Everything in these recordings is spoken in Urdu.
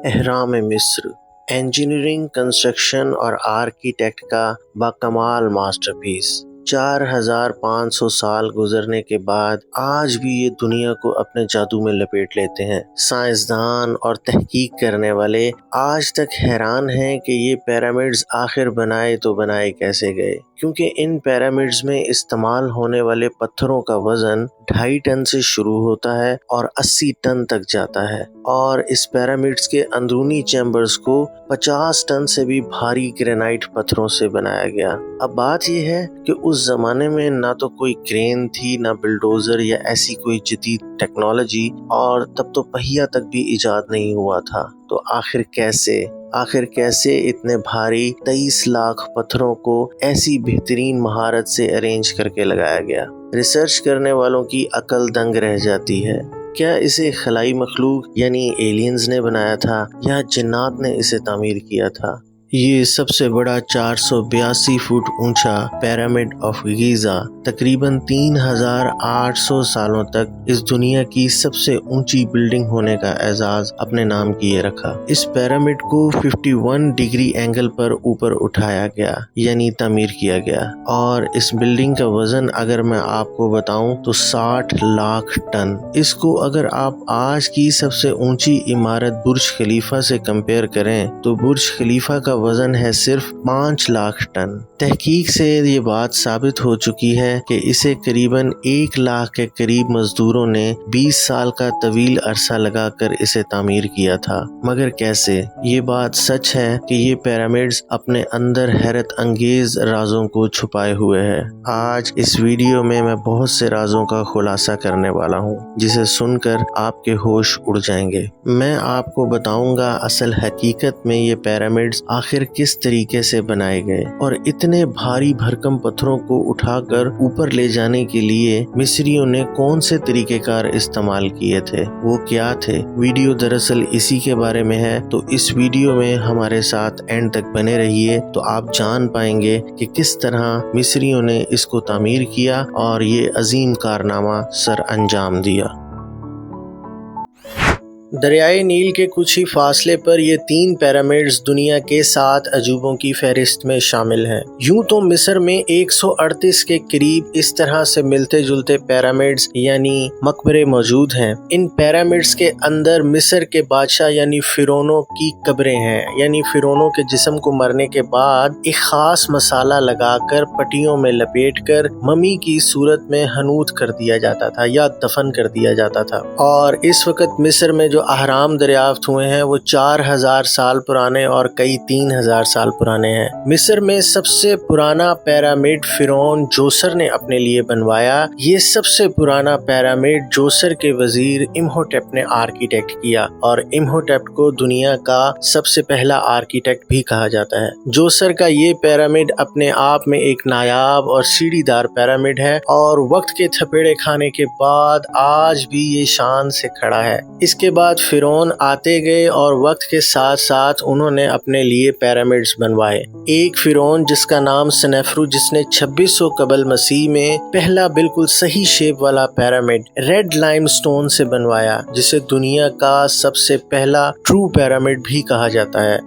اہرام مصر انجینئرنگ، کنسٹرکشن اور آرکیٹیکٹ کا باکمال ماسٹر پیس۔ 4500 سال گزرنے کے بعد آج بھی یہ دنیا کو اپنے جادو میں لپیٹ لیتے ہیں۔ سائنسدان اور تحقیق کرنے والے آج تک حیران ہیں کہ یہ پیرامڈز آخر بنائے تو بنائے کیسے گئے، کیونکہ ان پیرامڈز میں استعمال ہونے والے پتھروں کا وزن 2.5 ٹن سے شروع ہوتا ہے اور 80 ٹن تک جاتا ہے، اور اس پیرامڈز کے اندرونی چیمبرز کو 50 ٹن سے بھی بھاری گرینائٹ پتھروں سے بنایا گیا۔ اب بات یہ ہے کہ اس زمانے میں نہ تو کوئی کرین تھی، نہ بلڈوزر یا ایسی کوئی جدید ٹیکنالوجی، اور تب تو پہیہ تک بھی ایجاد نہیں ہوا تھا۔ تو آخر کیسے اتنے بھاری 23 لاکھ پتھروں کو ایسی بہترین مہارت سے ارینج کر کے لگایا گیا؟ ریسرچ کرنے والوں کی عقل دنگ رہ جاتی ہے۔ کیا اسے خلائی مخلوق یعنی ایلینز نے بنایا تھا یا جنات نے اسے تعمیر کیا تھا؟ یہ سب سے بڑا 482 فٹ اونچا پیرامڈ آف گیزا تقریباً 3800 سالوں تک اس دنیا کی سب سے اونچی بلڈنگ ہونے کا اعزاز اپنے نام کیے رکھا۔ اس پیرامڈ کو 51 ڈگری اینگل پر اوپر اٹھایا گیا، یعنی تعمیر کیا گیا، اور اس بلڈنگ کا وزن اگر میں آپ کو بتاؤں تو 60 لاکھ ٹن۔ اس کو اگر آپ آج کی سب سے اونچی عمارت برج خلیفہ سے کمپیئر کریں تو برج خلیفہ کا وزن ہے صرف 5 لاکھ ٹن۔ تحقیق سے یہ بات ثابت ہو چکی ہے کہ اسے قریباً 1 لاکھ کے قریب مزدوروں نے 20 سال کا طویل عرصہ لگا کر اسے تعمیر کیا تھا۔ مگر کیسے؟ یہ بات سچ ہے کہ یہ پیرامڈز اپنے اندر حیرت انگیز رازوں کو چھپائے ہوئے ہے۔ آج اس ویڈیو میں بہت سے رازوں کا خلاصہ کرنے والا ہوں، جسے سن کر آپ کے ہوش اڑ جائیں گے۔ میں آپ کو بتاؤں گا اصل حقیقت میں یہ پیرامڈز آخر کس طریقے سے بنائے گئے، اور اتنے بھاری بھرکم پتھروں کو اٹھا کر اوپر لے جانے کے لیے مصریوں نے کون سے طریقہ کار استعمال کیے تھے، وہ کیا تھے۔ ویڈیو دراصل اسی کے بارے میں ہے، تو اس ویڈیو میں ہمارے ساتھ اینڈ تک بنے رہیے تو آپ جان پائیں گے کہ کس طرح مصریوں نے اس کو تعمیر کیا اور یہ عظیم کارنامہ سر انجام دیا۔ دریائے نیل کے کچھ ہی فاصلے پر یہ 3 پیرامڈز دنیا کے 7 عجوبوں کی فہرست میں شامل ہیں۔ یوں تو مصر میں 138 کے قریب اس طرح سے ملتے جلتے پیرامڈز یعنی مقبرے موجود ہیں۔ ان پیرامڈز کے اندر مصر کے بادشاہ یعنی فرعونوں کی قبریں ہیں، یعنی فرعونوں کے جسم کو مرنے کے بعد ایک خاص مسالہ لگا کر پٹیوں میں لپیٹ کر ممی کی صورت میں حنوط کر دیا جاتا تھا یا دفن کر دیا جاتا تھا۔ اور اس وقت مصر میں جو اہرام دریافت ہوئے ہیں وہ 4000 سال پرانے اور کئی 3000 سال پرانے ہیں۔ مصر میں سب سے پرانا پیرامڈ فرعون جوسر نے اپنے لیے بنوایا۔ یہ سب سے پرانا پیرامڈ جوسر کے وزیر امہوٹپ نے آرکیٹیکٹ کیا، اور امہوٹپ کو دنیا کا سب سے پہلا آرکیٹیکٹ بھی کہا جاتا ہے۔ جوسر کا یہ پیرامڈ اپنے آپ میں ایک نایاب اور سیڑھی دار پیرامڈ ہے، اور وقت کے تھپیڑے کھانے کے بعد آج بھی یہ شان سے کھڑا ہے۔ اس کے بعد فرعون آتے گئے اور وقت کے ساتھ ساتھ انہوں نے اپنے لیے پیرامڈز بنوائے۔ ایک فرعون جس کا نام سنیفرو، جس نے 2600 قبل مسیح میں پہلا بالکل صحیح شیپ والا پیرامڈ ریڈ لائم سٹون سے بنوایا، جسے دنیا کا سب سے پہلا ٹرو پیرامڈ بھی کہا جاتا ہے۔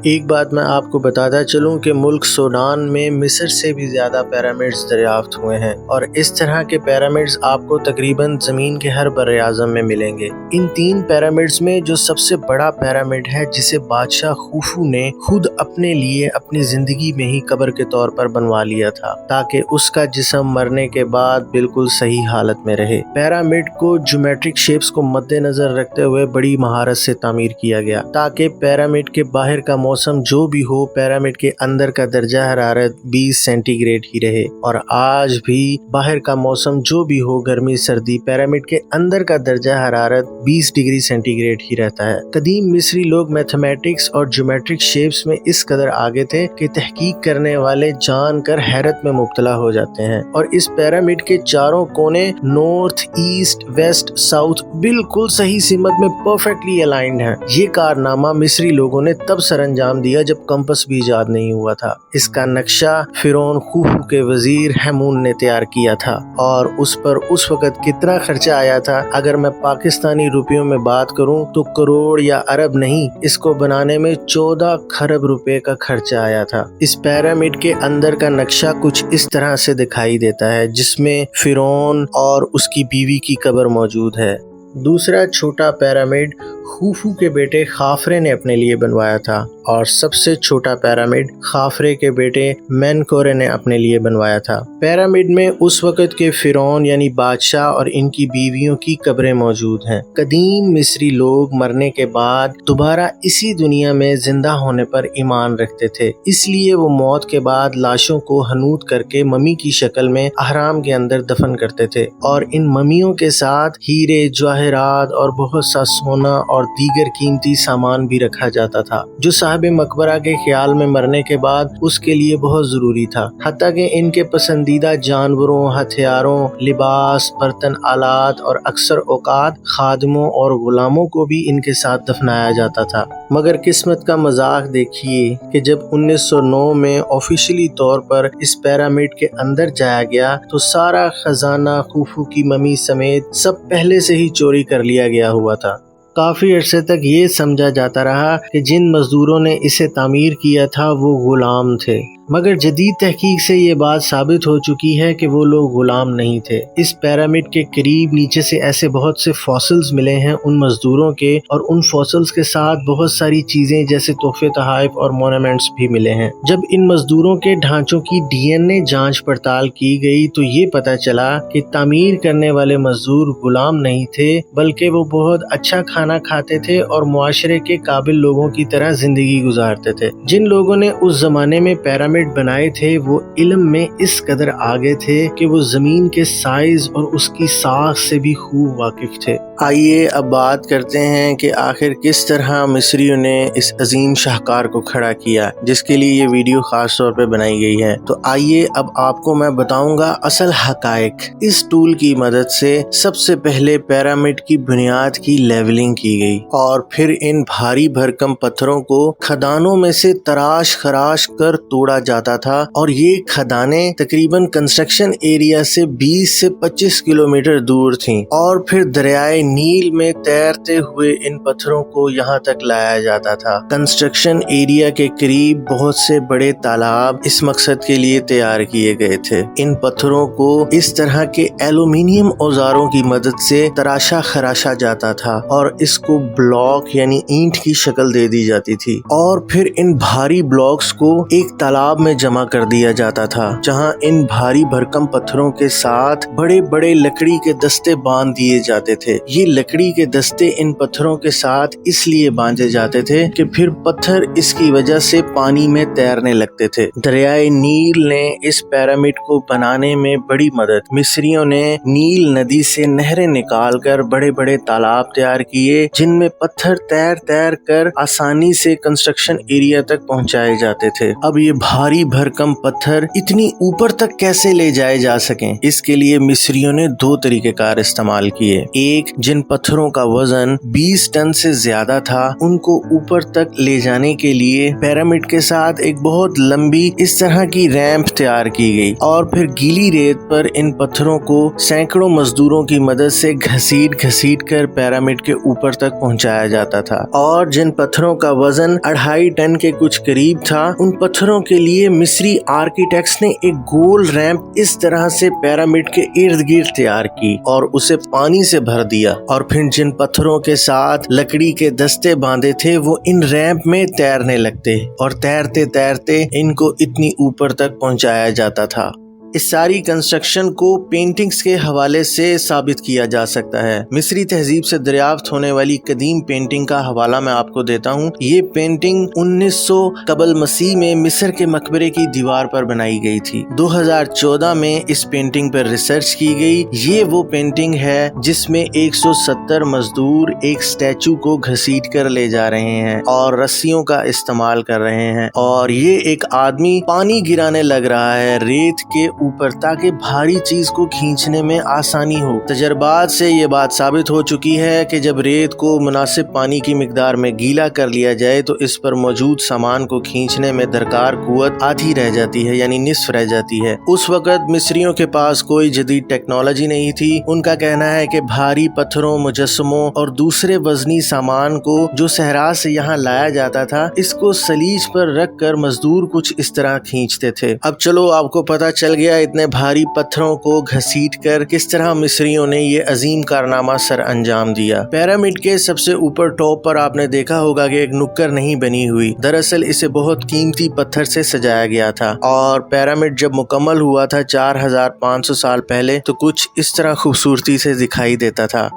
ایک بات میں آپ کو بتاتا چلوں کہ ملک سوڈان میں مصر سے بھی زیادہ پیرامڈز دریافت ہوئے ہیں، اور اس طرح کے پیرامڈز آپ کو تقریباً زمین کے ہر بر اعظم میں ملیں گے۔ ان 3 پیرامڈز میں جو سب سے بڑا پیرامڈ ہے، جسے بادشاہ خوفو نے خود اپنے لیے اپنی زندگی میں ہی قبر کے طور پر بنوا لیا تھا، تاکہ اس کا جسم مرنے کے بعد بالکل صحیح حالت میں رہے۔ پیرامڈ کو جیومیٹرک شیپس کو مد نظر رکھتے ہوئے بڑی مہارت سے تعمیر کیا گیا، تاکہ پیرامڈ کے باہر کا موسم جو بھی ہو، پیرامڈ کے اندر کا درجہ حرارت 20 سینٹی گریڈ ہی رہے۔ اور آج بھی باہر کا موسم جو بھی ہو، گرمی سردی، پیرامڈ کے اندر کا درجہ حرارت 20 ڈگری سینٹی گریڈ ہی رہتا ہے۔ قدیم مصری لوگ میتھمیٹکس اور جیومیٹرک شیپس میں اس قدر آگے تھے کہ تحقیق کرنے والے جان کر حیرت میں مبتلا ہو جاتے ہیں۔ اور اس پیرامڈ کے چاروں کونے نارتھ، ایسٹ، ویسٹ، ساؤتھ بالکل صحیح سمت میں پرفیکٹلی الائنڈ ہیں۔ یہ کارنامہ مصری لوگوں نے تب سر انجام دیا جب کمپس بھی ایجاد نہیں ہوا تھا۔ اس کا نقشہ فرعون خوفو کے وزیر ہیمون نے تیار کیا تھا اور اس پر اس وقت کتنا خرچہ آیا تھا اگر میں پاکستانی روپیوں میں بات کروں تو کروڑ یا ارب نہیں، اس کو بنانے میں 14 خرب روپے کا خرچہ آیا تھا۔ اس پیرامڈ کے اندر کا نقشہ کچھ اس طرح سے دکھائی دیتا ہے، جس میں فرعون اور اس کی بیوی کی قبر موجود ہے۔ دوسرا چھوٹا پیرامڈ خوفو کے بیٹے خافرے نے اپنے لیے بنوایا تھا اور سب سے چھوٹا پیرامڈ خافرے کے بیٹے مینکورے نے اپنے لیے بنوایا تھا۔ پیرامڈ میں اس وقت کے فرعون یعنی بادشاہ اور ان کی بیویوں کی قبریں موجود ہیں۔ قدیم مصری لوگ مرنے کے بعد دوبارہ اسی دنیا میں زندہ ہونے پر ایمان رکھتے تھے، اس لیے وہ موت کے بعد لاشوں کو حنوط کر کے ممی کی شکل میں اہرام کے اندر دفن کرتے تھے اور ان ممیوں کے ساتھ ہیرے، جواہرات اور بہت سا سونا اور دیگر قیمتی سامان بھی رکھا جاتا تھا، جو صاحب مقبرہ کے خیال میں مرنے کے بعد اس کے لیے بہت ضروری تھا۔ حتیٰ کہ ان کے پسندیدہ جانوروں، ہتھیاروں، لباس، برتن آلات اور اکثر اوقات خادموں اور غلاموں کو بھی ان کے ساتھ دفنایا جاتا تھا۔ مگر قسمت کا مذاق دیکھیے کہ جب 1909 میں آفیشلی طور پر اس پیرامڈ کے اندر جایا گیا تو سارا خزانہ خوفو کی ممی سمیت سب پہلے سے ہی چوری کر لیا گیا ہوا تھا۔ کافی عرصے تک یہ سمجھا جاتا رہا کہ جن مزدوروں نے اسے تعمیر کیا تھا وہ غلام تھے، مگر جدید تحقیق سے یہ بات ثابت ہو چکی ہے کہ وہ لوگ غلام نہیں تھے۔ اس پیرامڈ کے قریب نیچے سے ایسے بہت سے فاسلز ملے ہیں ان مزدوروں کے، اور ان فاسلز کے ساتھ بہت ساری چیزیں جیسے تحفے تحائف اور مونومنٹس بھی ملے ہیں۔ جب ان مزدوروں کے ڈھانچوں کی ڈی این اے جانچ پڑتال کی گئی تو یہ پتہ چلا کہ تعمیر کرنے والے مزدور غلام نہیں تھے، بلکہ وہ بہت اچھا کھانا کھاتے تھے اور معاشرے کے قابل لوگوں کی طرح زندگی گزارتے تھے۔ جن لوگوں نے اس زمانے میں پیرامڈ بنائے تھے وہ علم میں اس قدر آگے تھے کہ وہ زمین کے سائز اور اس کی ساخت سے بھی خوب واقف تھے۔ آئیے اب بات کرتے ہیں کہ آخر کس طرح مصریوں نے اس عظیم شاہکار کو کھڑا کیا، جس کے لیے یہ ویڈیو خاص طور پہ بنائی گئی ہے۔ تو آئیے اب آپ کو میں بتاؤں گا اصل حقائق۔ اس ٹول کی مدد سے سب سے پہلے پیرامڈ کی بنیاد کی لیولنگ کی گئی اور پھر ان بھاری بھرکم پتھروں کو کھدانوں میں سے تراش خراش کر توڑا جاتا تھا، اور یہ کھدانیں تقریباً کنسٹرکشن ایریا سے 20 سے 25 کلومیٹر دور تھیں، اور پھر دریائے نیل میں تیرتے ہوئے ان پتھروں کو یہاں تک لایا جاتا تھا۔ کنسٹرکشن ایریا کے قریب بہت سے بڑے تالاب اس مقصد کے لیے تیار کیے گئے تھے۔ ان پتھروں کو اس طرح کے ایلومینیم اوزاروں کی مدد سے تراشا خراشا جاتا تھا اور اس کو بلاک یعنی اینٹ کی شکل دے دی جاتی تھی، اور پھر ان بھاری بلاکس کو ایک تالاب میں جمع کر دیا جاتا تھا، جہاں ان بھاری بھرکم پتھروں کے ساتھ بڑے بڑے لکڑی کے دستے باندھ دیے جاتے تھے۔ یہ لکڑی کے دستے ان پتھروں کے ساتھ اس لیے باندھے جاتے تھے کہ پھر پتھر اس کی وجہ سے پانی میں تیرنے لگتے تھے۔ دریائے نیل نے اس پیرامڈ کو بنانے میں بڑی مدد۔ مصریوں نے نیل ندی سے نہریں نکال کر بڑے بڑے تالاب تیار کیے، جن میں پتھر تیر تیر کر آسانی سے کنسٹرکشن ایریا تک پہنچائے جاتے تھے۔ اب یہ بھاری بھرکم پتھر اتنی اوپر تک کیسے لے جائے جا سکیں؟ اس کے لیے مصریوں نے 2 طریقہ کار استعمال کیے۔ ایک، جن پتھروں کا وزن 20 ٹن سے زیادہ تھا ان کو اوپر تک لے جانے کے لیے پیرامڈ کے ساتھ ایک بہت لمبی اس طرح کی ریمپ تیار کی گئی، اور پھر گیلی ریت پر ان پتھروں کو سینکڑوں مزدوروں کی مدد سے گھسیٹ گھسیٹ کر پیرامڈ کے اوپر تک پہنچایا جاتا تھا۔ اور جن پتھروں کا وزن 2.5 ٹن کے کچھ قریب تھا ان پتھروں کے لیے مصری آرکیٹیکٹس نے ایک گول ریمپ اس طرح سے پیرامڈ کے ارد گرد تیار کی اور اسے پانی سے بھر دیا، اور پھر جن پتھروں کے ساتھ لکڑی کے دستے باندھے تھے وہ ان ریمپ میں تیرنے لگتے اور تیرتے تیرتے ان کو اتنی اوپر تک پہنچایا جاتا تھا۔ اس ساری کنسٹرکشن کو پینٹنگز کے حوالے سے ثابت کیا جا سکتا ہے۔ مصری تہذیب سے دریافت ہونے والی قدیم پینٹنگ کا حوالہ میں آپ کو دیتا ہوں۔ یہ پینٹنگ 1900 قبل مسیح میں مصر کے مقبرے کی دیوار پر بنائی گئی تھی۔ 2014 میں اس پینٹنگ پر ریسرچ کی گئی۔ یہ وہ پینٹنگ ہے جس میں 170 مزدور ایک سٹیچو کو گھسیٹ کر لے جا رہے ہیں اور رسیوں کا استعمال کر رہے ہیں، اور یہ ایک آدمی پانی گرانے لگ رہا ہے ریت کے اوپر تاکہ بھاری چیز کو کھینچنے میں آسانی ہو۔ تجربات سے یہ بات ثابت ہو چکی ہے کہ جب ریت کو مناسب پانی کی مقدار میں گیلا کر لیا جائے تو اس پر موجود سامان کو کھینچنے میں درکار قوت آدھی رہ جاتی ہے، یعنی نصف رہ جاتی ہے۔ اس وقت مصریوں کے پاس کوئی جدید ٹیکنالوجی نہیں تھی۔ ان کا کہنا ہے کہ بھاری پتھروں، مجسموں اور دوسرے وزنی سامان کو جو صحرا سے یہاں لایا جاتا تھا، اس کو سلیج پر رکھ کر مزدور کچھ اس طرح کھینچتے تھے۔ اب چلو آپ کو پتہ چل گیا اتنے بھاری پتھروں کو گھسیٹ کر کس طرح مصریوں نے یہ عظیم کارنامہ سر انجام دیا۔ پیرامڈ کے سب سے اوپر ٹاپ پر آپ نے دیکھا ہوگا کہ ایک نکر نہیں بنی ہوئی، دراصل اسے بہت قیمتی پتھر سے سجایا گیا تھا، اور پیرامڈ جب مکمل ہوا تھا 4500 سال پہلے تو کچھ اس طرح خوبصورتی سے دکھائی دیتا تھا۔